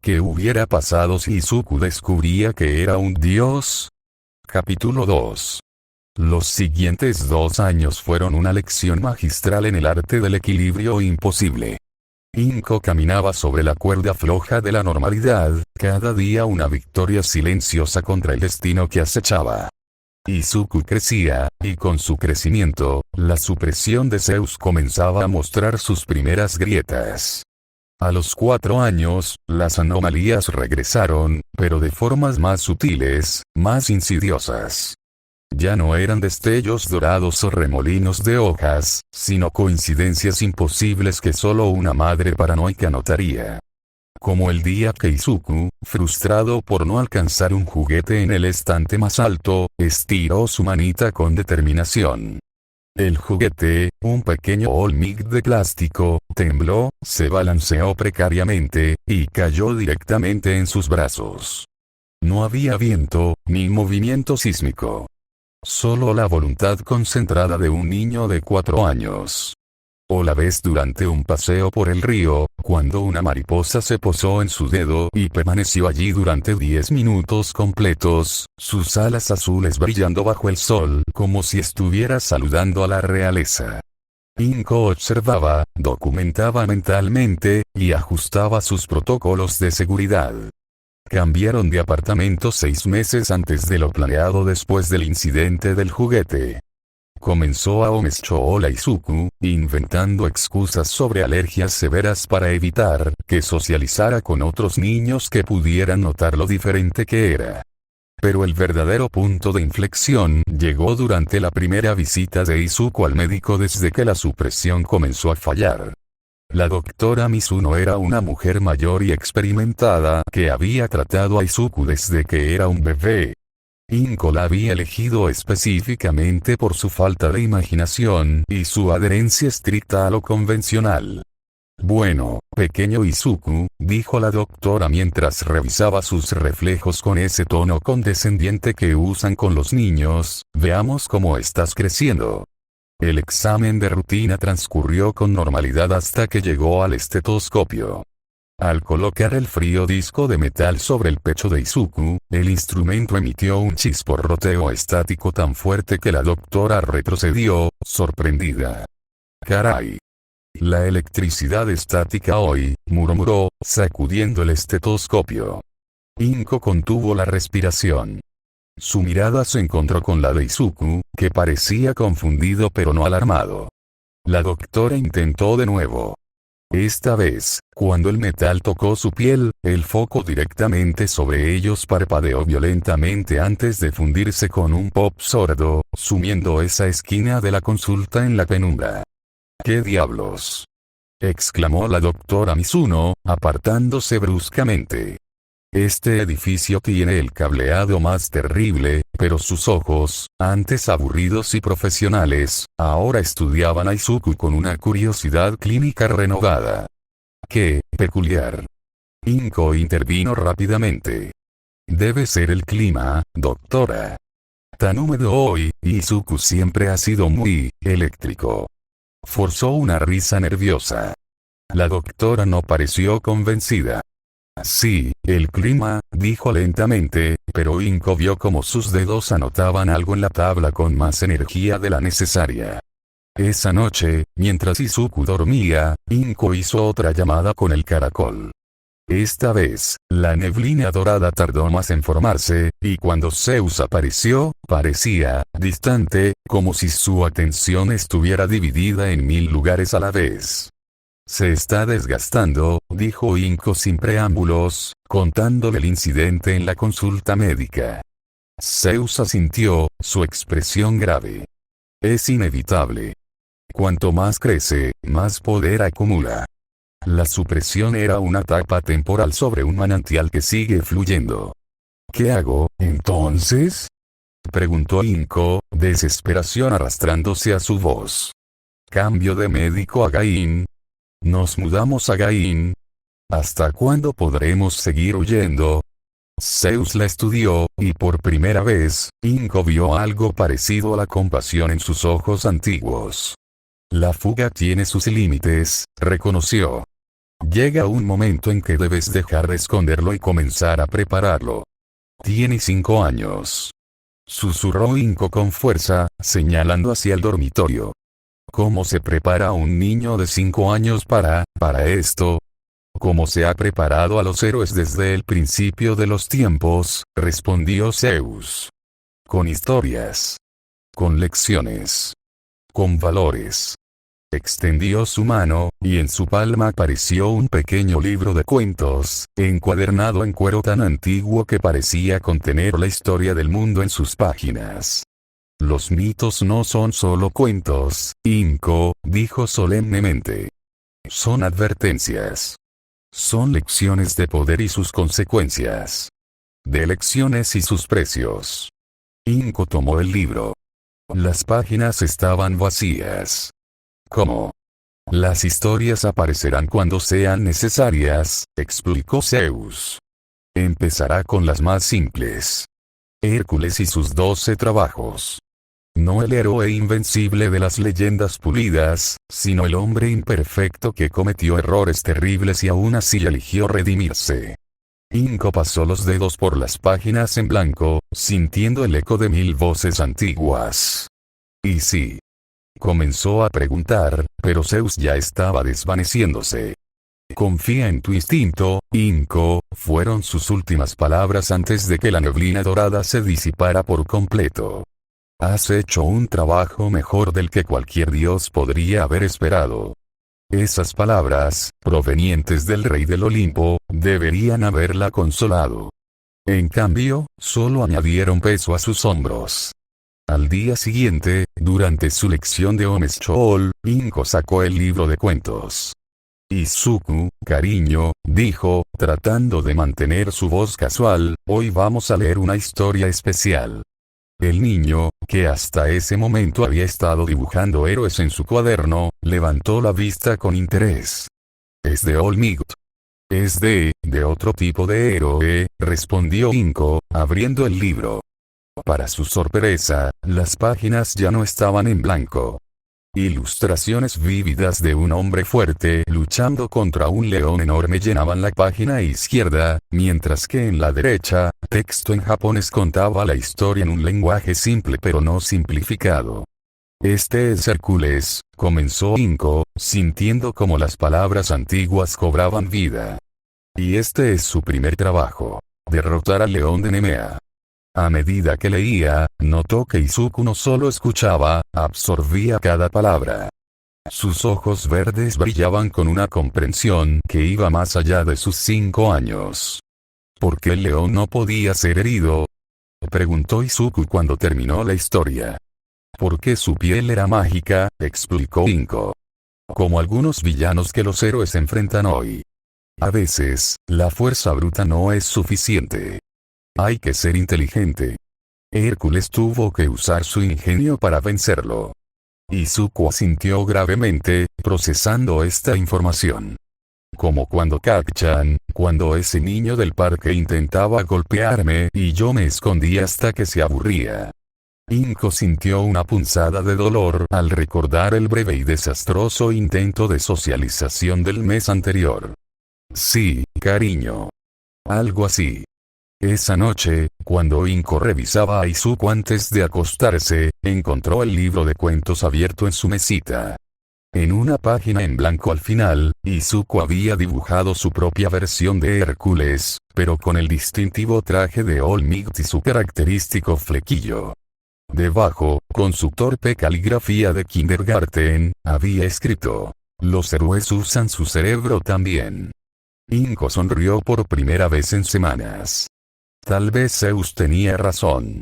¿Qué hubiera pasado si Izuku descubría que era un dios? Capítulo 2. Los siguientes 2 años fueron una lección magistral en el arte del equilibrio imposible. Inko caminaba sobre la cuerda floja de la normalidad, cada día una victoria silenciosa contra el destino que acechaba. Izuku crecía, y con su crecimiento, la supresión de Zeus comenzaba a mostrar sus primeras grietas. A los 4 años, las anomalías regresaron, pero de formas más sutiles, más insidiosas. Ya no eran destellos dorados o remolinos de hojas, sino coincidencias imposibles que solo una madre paranoica notaría. Como el día que Izuku, frustrado por no alcanzar un juguete en el estante más alto, estiró su manita con determinación. El juguete, un pequeño Olmec de plástico, tembló, se balanceó precariamente, y cayó directamente en sus brazos. No había viento, ni movimiento sísmico. Solo la voluntad concentrada de un niño de 4 años. O la vez durante un paseo por el río, cuando una mariposa se posó en su dedo y permaneció allí durante 10 minutos completos, sus alas azules brillando bajo el sol como si estuviera saludando a la realeza. Inko observaba, documentaba mentalmente, y ajustaba sus protocolos de seguridad. Cambiaron de apartamento 6 meses antes de lo planeado después del incidente del juguete. Comenzó a omeschool a Izuku, inventando excusas sobre alergias severas para evitar que socializara con otros niños que pudieran notar lo diferente que era. Pero el verdadero punto de inflexión llegó durante la primera visita de Izuku al médico desde que la supresión comenzó a fallar. La doctora Mizuno era una mujer mayor y experimentada que había tratado a Izuku desde que era un bebé. Inko la había elegido específicamente por su falta de imaginación y su adherencia estricta a lo convencional. Bueno, pequeño Izuku, dijo la doctora mientras revisaba sus reflejos con ese tono condescendiente que usan con los niños, veamos cómo estás creciendo. El examen de rutina transcurrió con normalidad hasta que llegó al estetoscopio. Al colocar el frío disco de metal sobre el pecho de Izuku, el instrumento emitió un chisporroteo estático tan fuerte que la doctora retrocedió, sorprendida. «Caray. La electricidad estática hoy», murmuró, sacudiendo el estetoscopio. Inko contuvo la respiración. Su mirada se encontró con la de Izuku, que parecía confundido pero no alarmado. La doctora intentó de nuevo. Esta vez, cuando el metal tocó su piel, el foco directamente sobre ellos parpadeó violentamente antes de fundirse con un pop sordo, sumiendo esa esquina de la consulta en la penumbra. «¿Qué diablos?», exclamó la doctora Mizuno, apartándose bruscamente. «Este edificio tiene el cableado más terrible», pero sus ojos, antes aburridos y profesionales, ahora estudiaban a Izuku con una curiosidad clínica renovada. «¡Qué peculiar!». Inko intervino rápidamente. «Debe ser el clima, doctora. Tan húmedo hoy, Izuku siempre ha sido muy eléctrico». Forzó una risa nerviosa. La doctora no pareció convencida. «Sí, el clima», dijo lentamente, pero Inko vio como sus dedos anotaban algo en la tabla con más energía de la necesaria. Esa noche, mientras Izuku dormía, Inko hizo otra llamada con el caracol. Esta vez, la neblina dorada tardó más en formarse, y cuando Zeus apareció, parecía distante, como si su atención estuviera dividida en 1000 lugares a la vez. «Se está desgastando», dijo Inko sin preámbulos, contándole el incidente en la consulta médica. Zeus asintió, su expresión grave. «Es inevitable. Cuanto más crece, más poder acumula». La supresión era una tapa temporal sobre un manantial que sigue fluyendo. «¿Qué hago, entonces?», preguntó Inko, desesperación arrastrándose a su voz. «Cambio de médico a Gain. Nos mudamos a Gain. ¿Hasta cuándo podremos seguir huyendo?». Zeus la estudió, y por primera vez, Inko vio algo parecido a la compasión en sus ojos antiguos. «La fuga tiene sus límites», reconoció. Llega un momento en que debes dejar de esconderlo y comenzar a prepararlo. Tiene 5 años. Susurró Inko con fuerza, señalando hacia el dormitorio. ¿Cómo se prepara un niño de 5 años para esto? ¿Cómo se ha preparado a los héroes desde el principio de los tiempos? Respondió Zeus. Con historias. Con lecciones. Con valores. Extendió su mano, y en su palma apareció un pequeño libro de cuentos, encuadernado en cuero tan antiguo que parecía contener la historia del mundo en sus páginas. Los mitos no son solo cuentos, Inko, dijo solemnemente. Son advertencias. Son lecciones de poder y sus consecuencias. De lecciones y sus precios. Inko tomó el libro. Las páginas estaban vacías. ¿Cómo? Las historias aparecerán cuando sean necesarias, explicó Zeus. Empezará con las más simples. Hércules y sus 12 trabajos. No el héroe invencible de las leyendas pulidas, sino el hombre imperfecto que cometió errores terribles y aún así eligió redimirse. Inko pasó los dedos por las páginas en blanco, sintiendo el eco de 1000 voces antiguas. ¿Y sí? Comenzó a preguntar, pero Zeus ya estaba desvaneciéndose. Confía en tu instinto, Inko, fueron sus últimas palabras antes de que la neblina dorada se disipara por completo. Has hecho un trabajo mejor del que cualquier dios podría haber esperado. Esas palabras, provenientes del rey del Olimpo, deberían haberla consolado. En cambio, solo añadieron peso a sus hombros. Al día siguiente, durante su lección de Omeshol, Inko sacó el libro de cuentos. Izuku, cariño, dijo, tratando de mantener su voz casual, hoy vamos a leer una historia especial. El niño, que hasta ese momento había estado dibujando héroes en su cuaderno, levantó la vista con interés. Es de Olmigt. Es de otro tipo de héroe, respondió Inko, abriendo el libro. Para su sorpresa, las páginas ya no estaban en blanco. Ilustraciones vívidas de un hombre fuerte luchando contra un león enorme llenaban la página izquierda, mientras que en la derecha, texto en japonés contaba la historia en un lenguaje simple pero no simplificado. Este es Hércules, comenzó Inko, sintiendo como las palabras antiguas cobraban vida. Y este es su primer trabajo. Derrotar al león de Nemea. A medida que leía, notó que Izuku no solo escuchaba, absorbía cada palabra. Sus ojos verdes brillaban con una comprensión que iba más allá de sus 5 años. ¿Por qué el león no podía ser herido? Preguntó Izuku cuando terminó la historia. Porque su piel era mágica, explicó Inko. Como algunos villanos que los héroes enfrentan hoy. A veces, la fuerza bruta no es suficiente. Hay que ser inteligente. Hércules tuvo que usar su ingenio para vencerlo. Izuku asintió gravemente, procesando esta información. Como cuando Kak-chan, cuando ese niño del parque intentaba golpearme y yo me escondí hasta que se aburría. Inko sintió una punzada de dolor al recordar el breve y desastroso intento de socialización del mes anterior. Sí, cariño. Algo así. Esa noche, cuando Inko revisaba a Izuku antes de acostarse, encontró el libro de cuentos abierto en su mesita. En una página en blanco al final, Izuku había dibujado su propia versión de Hércules, pero con el distintivo traje de Olmigt y su característico flequillo. Debajo, con su torpe caligrafía de kindergarten, había escrito: los héroes usan su cerebro también. Inko sonrió por primera vez en semanas. Tal vez Zeus tenía razón.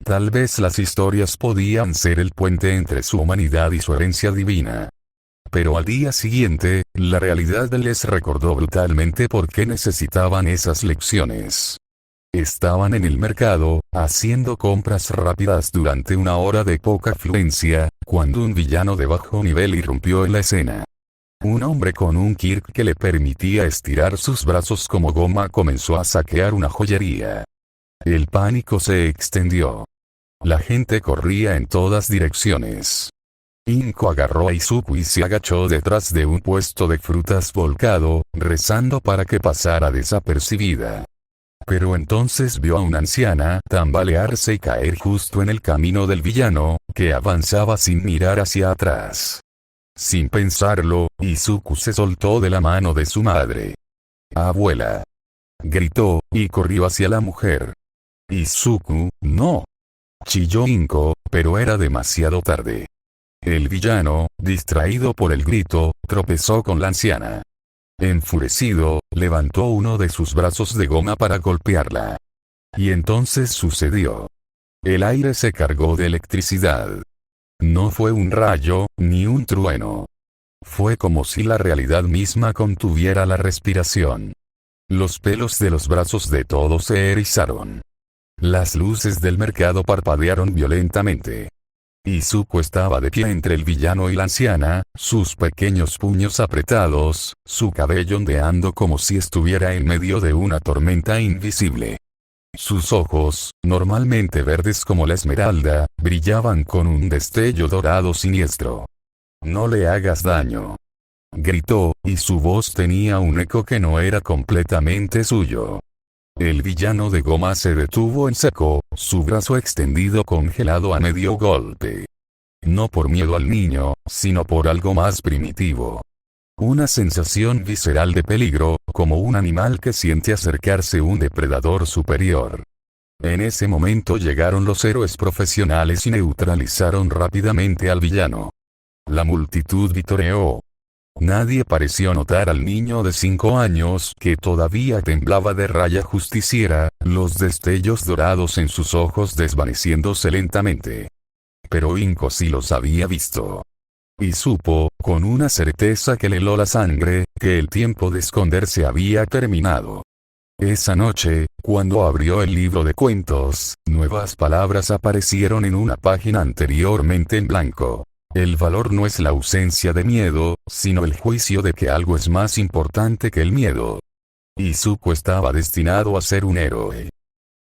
Tal vez las historias podían ser el puente entre su humanidad y su herencia divina. Pero al día siguiente, la realidad les recordó brutalmente por qué necesitaban esas lecciones. Estaban en el mercado, haciendo compras rápidas durante una hora de poca afluencia, cuando un villano de bajo nivel irrumpió en la escena. Un hombre con un kirk que le permitía estirar sus brazos como goma comenzó a saquear una joyería. El pánico se extendió. La gente corría en todas direcciones. Inko agarró a Izuku y se agachó detrás de un puesto de frutas volcado, rezando para que pasara desapercibida. Pero entonces vio a una anciana tambalearse y caer justo en el camino del villano, que avanzaba sin mirar hacia atrás. Sin pensarlo, Izuku se soltó de la mano de su madre. «Abuela», gritó, y corrió hacia la mujer. «Izuku, no», chilló Inko, pero era demasiado tarde. El villano, distraído por el grito, tropezó con la anciana. Enfurecido, levantó uno de sus brazos de goma para golpearla. Y entonces sucedió. El aire se cargó de electricidad. No fue un rayo, ni un trueno. Fue como si la realidad misma contuviera la respiración. Los pelos de los brazos de todos se erizaron. Las luces del mercado parpadearon violentamente. Izuku estaba de pie entre el villano y la anciana, sus pequeños puños apretados, su cabello ondeando como si estuviera en medio de una tormenta invisible. Sus ojos, normalmente verdes como la esmeralda, brillaban con un destello dorado siniestro. «No le hagas daño», gritó, y su voz tenía un eco que no era completamente suyo. El villano de goma se detuvo en seco, su brazo extendido congelado a medio golpe. No por miedo al niño, sino por algo más primitivo. Una sensación visceral de peligro, como un animal que siente acercarse un depredador superior. En ese momento llegaron los héroes profesionales y neutralizaron rápidamente al villano. La multitud vitoreó. Nadie pareció notar al niño de 5 años que todavía temblaba de rabia justiciera, los destellos dorados en sus ojos desvaneciéndose lentamente. Pero Inko sí los había visto. Y supo, con una certeza que le heló la sangre, que el tiempo de esconderse había terminado. Esa noche, cuando abrió el libro de cuentos, nuevas palabras aparecieron en una página anteriormente en blanco. El valor no es la ausencia de miedo, sino el juicio de que algo es más importante que el miedo. Izuku estaba destinado a ser un héroe.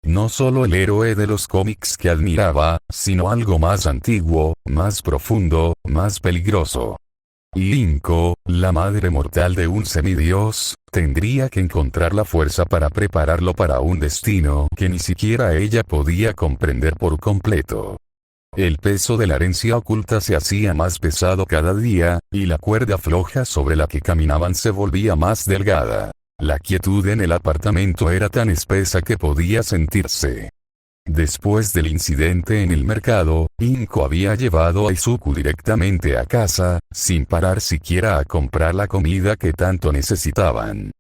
No solo el héroe de los cómics que admiraba, sino algo más antiguo, más profundo, más peligroso. Y Inko, la madre mortal de un semidios, tendría que encontrar la fuerza para prepararlo para un destino que ni siquiera ella podía comprender por completo. El peso de la herencia oculta se hacía más pesado cada día, y la cuerda floja sobre la que caminaban se volvía más delgada. La quietud en el apartamento era tan espesa que podía sentirse. Después del incidente en el mercado, Inko había llevado a Izuku directamente a casa, sin parar siquiera a comprar la comida que tanto necesitaban.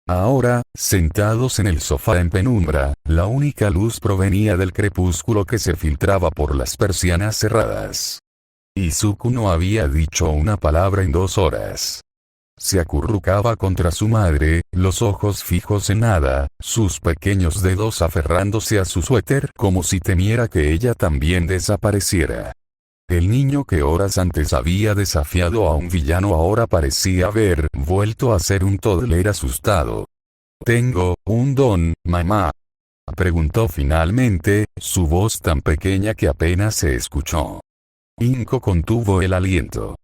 Ahora, sentados en el sofá en penumbra, la única luz provenía del crepúsculo que se filtraba por las persianas cerradas. Izuku no había dicho una palabra en 2 horas. Se acurrucaba contra su madre, los ojos fijos en nada, sus pequeños dedos aferrándose a su suéter como si temiera que ella también desapareciera. El niño que horas antes había desafiado a un villano ahora parecía haber vuelto a ser un toddler asustado. «¿Tengo un don, mamá?», preguntó finalmente, su voz tan pequeña que apenas se escuchó. Inko contuvo el aliento.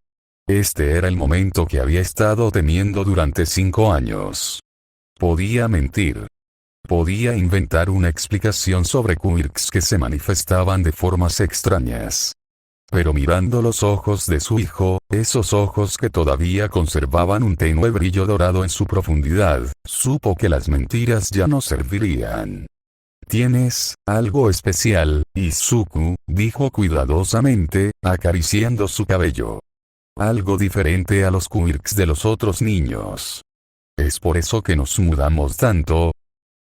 Este era el momento que había estado temiendo durante 5 años. Podía mentir. Podía inventar una explicación sobre quirks que se manifestaban de formas extrañas. Pero mirando los ojos de su hijo, esos ojos que todavía conservaban un tenue brillo dorado en su profundidad, supo que las mentiras ya no servirían. «Tienes algo especial, Izuku», dijo cuidadosamente, acariciando su cabello. «Algo diferente a los quirks de los otros niños. ¿Es por eso que nos mudamos tanto?».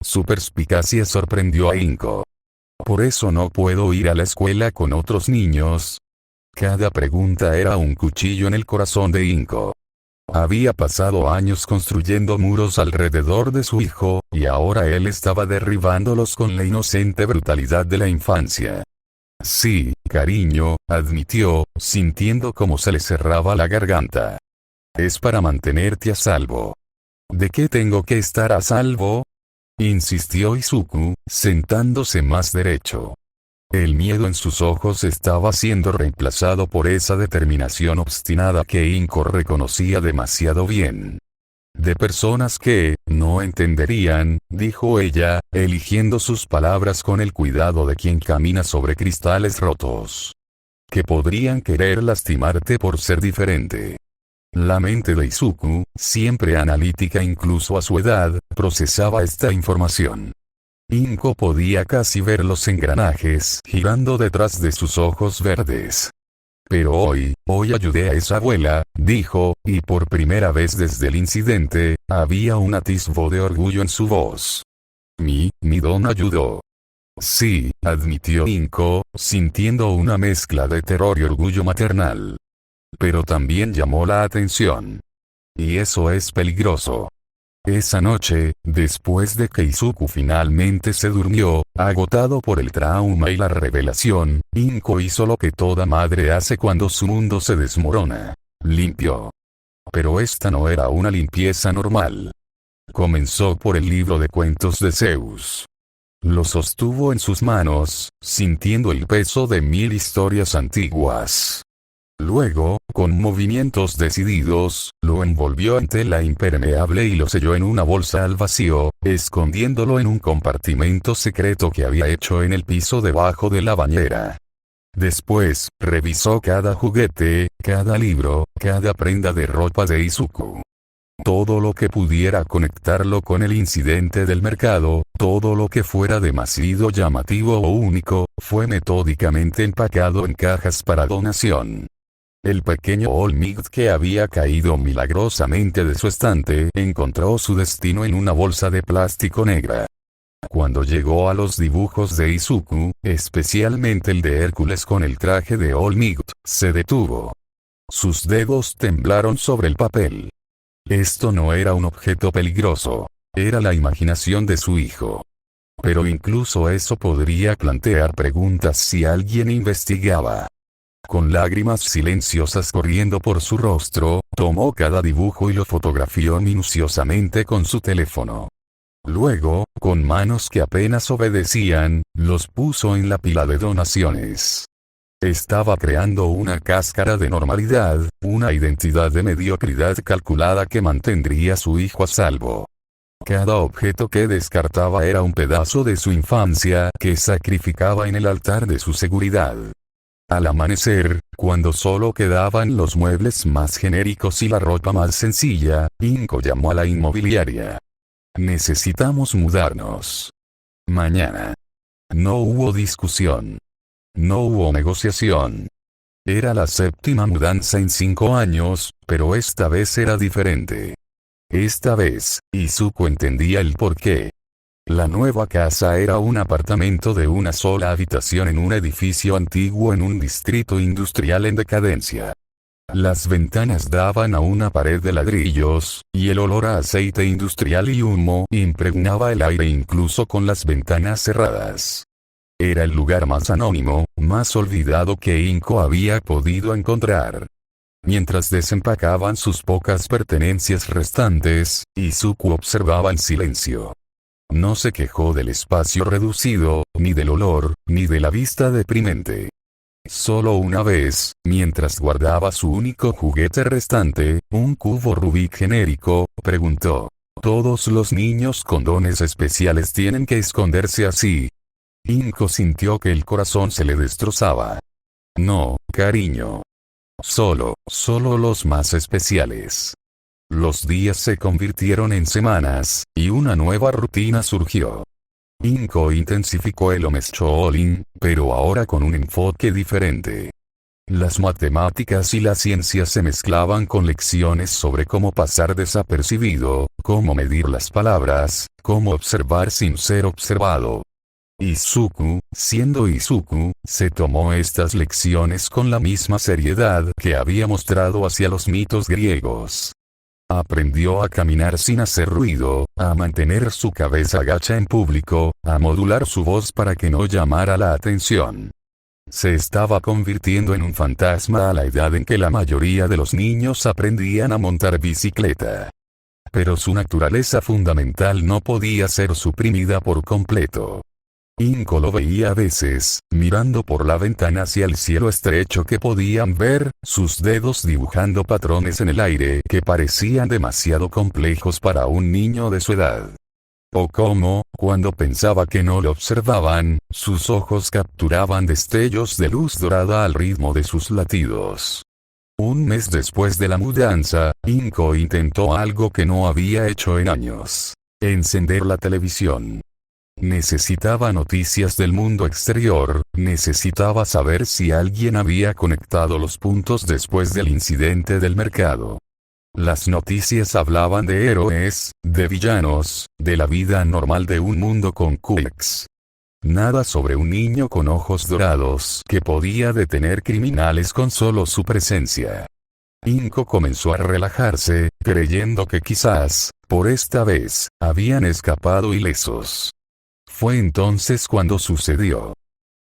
Su perspicacia sorprendió a Inko. «¿Por eso no puedo ir a la escuela con otros niños?». Cada pregunta era un cuchillo en el corazón de Inko. Había pasado años construyendo muros alrededor de su hijo, y ahora él estaba derribándolos con la inocente brutalidad de la infancia. «Sí, cariño», admitió, sintiendo cómo se le cerraba la garganta. «Es para mantenerte a salvo». «¿De qué tengo que estar a salvo?», insistió Izuku, sentándose más derecho. El miedo en sus ojos estaba siendo reemplazado por esa determinación obstinada que Inko reconocía demasiado bien. De personas que no entenderían, dijo ella, eligiendo sus palabras con el cuidado de quien camina sobre cristales rotos. Que podrían querer lastimarte por ser diferente. La mente de Izuku, siempre analítica incluso a su edad, procesaba esta información. Inko podía casi ver los engranajes girando detrás de sus ojos verdes. Pero hoy ayudé a esa abuela, dijo, y por primera vez desde el incidente, había un atisbo de orgullo en su voz. Mi don ayudó. Sí, admitió Inko, sintiendo una mezcla de terror y orgullo maternal. Pero también llamó la atención. Y eso es peligroso. Esa noche, después de que Izuku finalmente se durmió, agotado por el trauma y la revelación, Inko hizo lo que toda madre hace cuando su mundo se desmorona. Limpió. Pero esta no era una limpieza normal. Comenzó por el libro de cuentos de Zeus. Lo sostuvo en sus manos, sintiendo el peso de 1000 historias antiguas. Luego, con movimientos decididos, lo envolvió en tela impermeable y lo selló en una bolsa al vacío, escondiéndolo en un compartimento secreto que había hecho en el piso debajo de la bañera. Después, revisó cada juguete, cada libro, cada prenda de ropa de Izuku. Todo lo que pudiera conectarlo con el incidente del mercado, todo lo que fuera demasiado llamativo o único, fue metódicamente empacado en cajas para donación. El pequeño All Might que había caído milagrosamente de su estante encontró su destino en una bolsa de plástico negra. Cuando llegó a los dibujos de Izuku, especialmente el de Hércules con el traje de All Might, se detuvo. Sus dedos temblaron sobre el papel. Esto no era un objeto peligroso. Era la imaginación de su hijo. Pero incluso eso podría plantear preguntas si alguien investigaba. Con lágrimas silenciosas corriendo por su rostro, tomó cada dibujo y lo fotografió minuciosamente con su teléfono. Luego, con manos que apenas obedecían, los puso en la pila de donaciones. Estaba creando una cáscara de normalidad, una identidad de mediocridad calculada que mantendría a su hijo a salvo. Cada objeto que descartaba era un pedazo de su infancia que sacrificaba en el altar de su seguridad. Al amanecer, cuando solo quedaban los muebles más genéricos y la ropa más sencilla, Inko llamó a la inmobiliaria. Necesitamos mudarnos. Mañana. No hubo discusión. No hubo negociación. Era la 7ª mudanza en 5 años, pero esta vez era diferente. Esta vez, Izuku entendía el porqué. La nueva casa era un apartamento de una sola habitación en un edificio antiguo en un distrito industrial en decadencia. Las ventanas daban a una pared de ladrillos, y el olor a aceite industrial y humo impregnaba el aire incluso con las ventanas cerradas. Era el lugar más anónimo, más olvidado que Inko había podido encontrar. Mientras desempacaban sus pocas pertenencias restantes, Izuku observaba en silencio. No se quejó del espacio reducido, ni del olor, ni de la vista deprimente. Solo una vez, mientras guardaba su único juguete restante, un cubo Rubik genérico, preguntó: ¿todos los niños con dones especiales tienen que esconderse así? Inko sintió que el corazón se le destrozaba. No, cariño. Solo los más especiales. Los días se convirtieron en semanas, y una nueva rutina surgió. Inko intensificó el homeschooling, pero ahora con un enfoque diferente. Las matemáticas y la ciencia se mezclaban con lecciones sobre cómo pasar desapercibido, cómo medir las palabras, cómo observar sin ser observado. Izuku, siendo Izuku, se tomó estas lecciones con la misma seriedad que había mostrado hacia los mitos griegos. Aprendió a caminar sin hacer ruido, a mantener su cabeza gacha en público, a modular su voz para que no llamara la atención. Se estaba convirtiendo en un fantasma a la edad en que la mayoría de los niños aprendían a montar bicicleta. Pero su naturaleza fundamental no podía ser suprimida por completo. Inko lo veía a veces, mirando por la ventana hacia el cielo estrecho que podían ver, sus dedos dibujando patrones en el aire que parecían demasiado complejos para un niño de su edad. O como, cuando pensaba que no lo observaban, sus ojos capturaban destellos de luz dorada al ritmo de sus latidos. Un mes después de la mudanza, Inko intentó algo que no había hecho en años: encender la televisión. Necesitaba noticias del mundo exterior, necesitaba saber si alguien había conectado los puntos después del incidente del mercado. Las noticias hablaban de héroes, de villanos, de la vida normal de un mundo con quirks. Nada sobre un niño con ojos dorados que podía detener criminales con solo su presencia. Inko comenzó a relajarse, creyendo que quizás, por esta vez, habían escapado ilesos. Fue entonces cuando sucedió.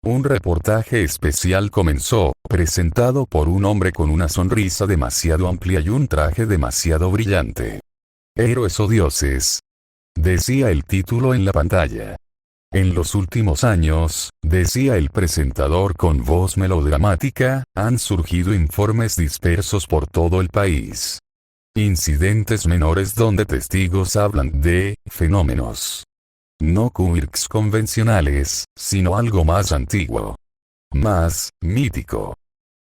Un reportaje especial comenzó, presentado por un hombre con una sonrisa demasiado amplia y un traje demasiado brillante. «Héroes o dioses», decía el título en la pantalla. «En los últimos años», decía el presentador con voz melodramática, «han surgido informes dispersos por todo el país. Incidentes menores donde testigos hablan de fenómenos. No quirks convencionales, sino algo más antiguo. Más mítico».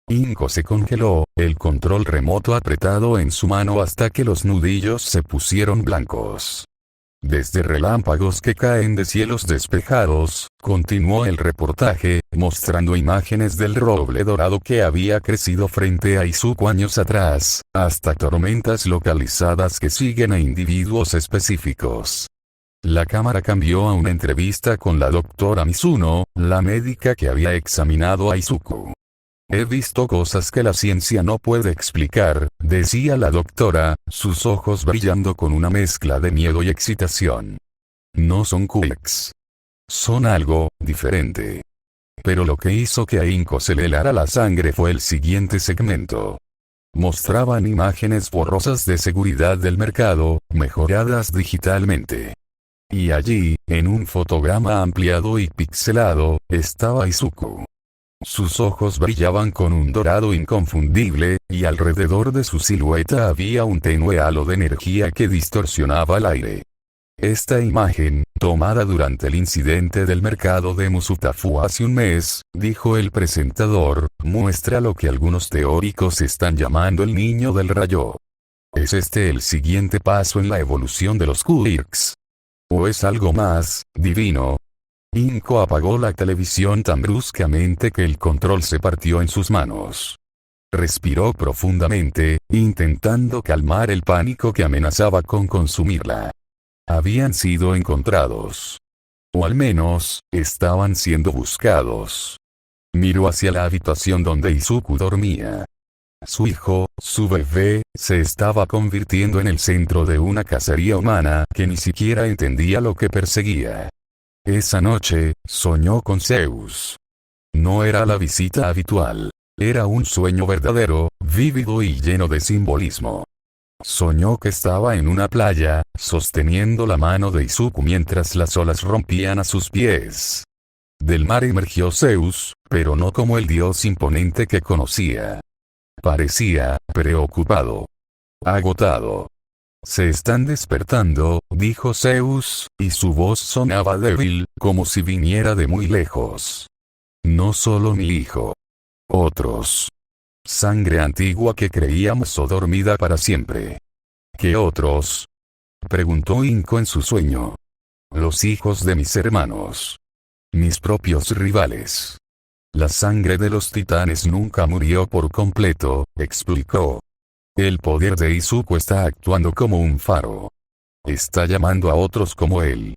Inko se congeló, el control remoto apretado en su mano hasta que los nudillos se pusieron blancos. «Desde relámpagos que caen de cielos despejados», continuó el reportaje, mostrando imágenes del roble dorado que había crecido frente a Izuku años atrás, hasta tormentas localizadas que siguen a individuos específicos. La cámara cambió a una entrevista con la doctora Mizuno, la médica que había examinado a Izuku. «He visto cosas que la ciencia no puede explicar», decía la doctora, sus ojos brillando con una mezcla de miedo y excitación. «No son quirks. Son algo diferente». Pero lo que hizo que a Inko se le helara la sangre fue el siguiente segmento. Mostraban imágenes borrosas de seguridad del mercado, mejoradas digitalmente. Y allí, en un fotograma ampliado y pixelado, estaba Izuku. Sus ojos brillaban con un dorado inconfundible, y alrededor de su silueta había un tenue halo de energía que distorsionaba el aire. Esta imagen, tomada durante el incidente del mercado de Musutafu hace un mes, dijo el presentador, muestra lo que algunos teóricos están llamando el niño del rayo. ¿Es este el siguiente paso en la evolución de los quirks? ¿O es algo más divino? Inko apagó la televisión tan bruscamente que el control se partió en sus manos. Respiró profundamente, intentando calmar el pánico que amenazaba con consumirla. Habían sido encontrados. O al menos, estaban siendo buscados. Miró hacia la habitación donde Izuku dormía. Su hijo, su bebé, se estaba convirtiendo en el centro de una cacería humana que ni siquiera entendía lo que perseguía. Esa noche, soñó con Zeus. No era la visita habitual. Era un sueño verdadero, vívido y lleno de simbolismo. Soñó que estaba en una playa, sosteniendo la mano de Izuku mientras las olas rompían a sus pies. Del mar emergió Zeus, pero no como el dios imponente que conocía. Parecía preocupado. Agotado. «Se están despertando», dijo Zeus, y su voz sonaba débil, como si viniera de muy lejos. «No solo mi hijo. Otros. Sangre antigua que creíamos o dormida para siempre». «¿Qué otros?», preguntó Inko en su sueño. «Los hijos de mis hermanos. Mis propios rivales. La sangre de los titanes nunca murió por completo», explicó. «El poder de Izuku está actuando como un faro. Está llamando a otros como él.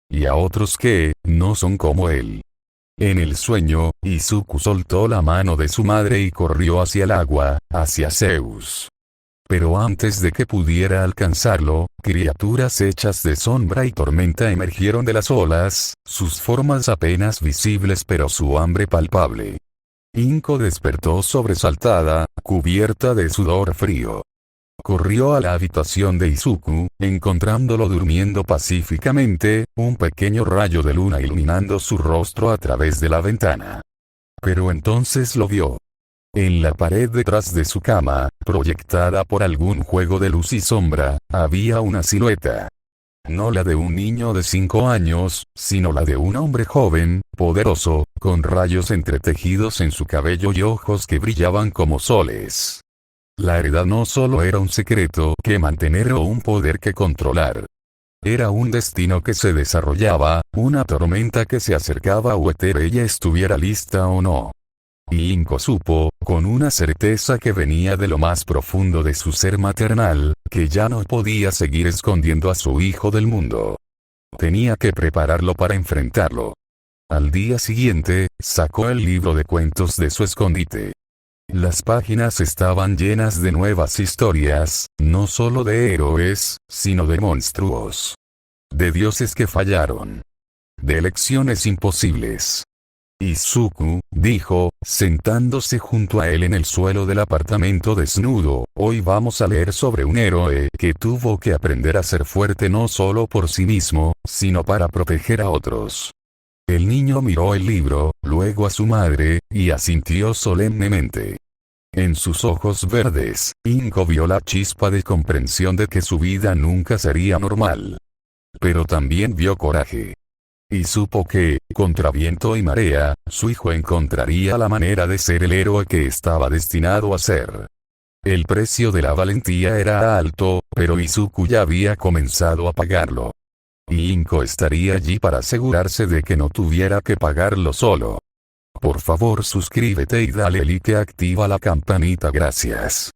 Y a otros que no son como él». En el sueño, Izuku soltó la mano de su madre y corrió hacia el agua, hacia Zeus. Pero antes de que pudiera alcanzarlo, criaturas hechas de sombra y tormenta emergieron de las olas, sus formas apenas visibles pero su hambre palpable. Inko despertó sobresaltada, cubierta de sudor frío. corrió a la habitación de Izuku, encontrándolo durmiendo pacíficamente, un pequeño rayo de luna iluminando su rostro a través de la ventana. Pero entonces lo vio. En la pared detrás de su cama, proyectada por algún juego de luz y sombra, había una silueta. No la de un niño de 5 años, sino la de un hombre joven, poderoso, con rayos entretejidos en su cabello y ojos que brillaban como soles. La heredad no solo era un secreto que mantener o un poder que controlar. Era un destino que se desarrollaba, una tormenta que se acercaba a Wether ella estuviera lista o no. Y Inko supo, con una certeza que venía de lo más profundo de su ser maternal, que ya no podía seguir escondiendo a su hijo del mundo. Tenía que prepararlo para enfrentarlo. Al día siguiente, sacó el libro de cuentos de su escondite. Las páginas estaban llenas de nuevas historias, no solo de héroes, sino de monstruos. De dioses que fallaron. De elecciones imposibles. Izuku, dijo, sentándose junto a él en el suelo del apartamento desnudo, hoy vamos a leer sobre un héroe que tuvo que aprender a ser fuerte no solo por sí mismo, sino para proteger a otros. El niño miró el libro, luego a su madre, y asintió solemnemente. En sus ojos verdes, Inko vio la chispa de comprensión de que su vida nunca sería normal. Pero también vio coraje. Y supo que, contra viento y marea, su hijo encontraría la manera de ser el héroe que estaba destinado a ser. El precio de la valentía era alto, pero Izuku ya había comenzado a pagarlo. Y Inko estaría allí para asegurarse de que no tuviera que pagarlo solo. Por favor suscríbete y dale like, activa la campanita, gracias.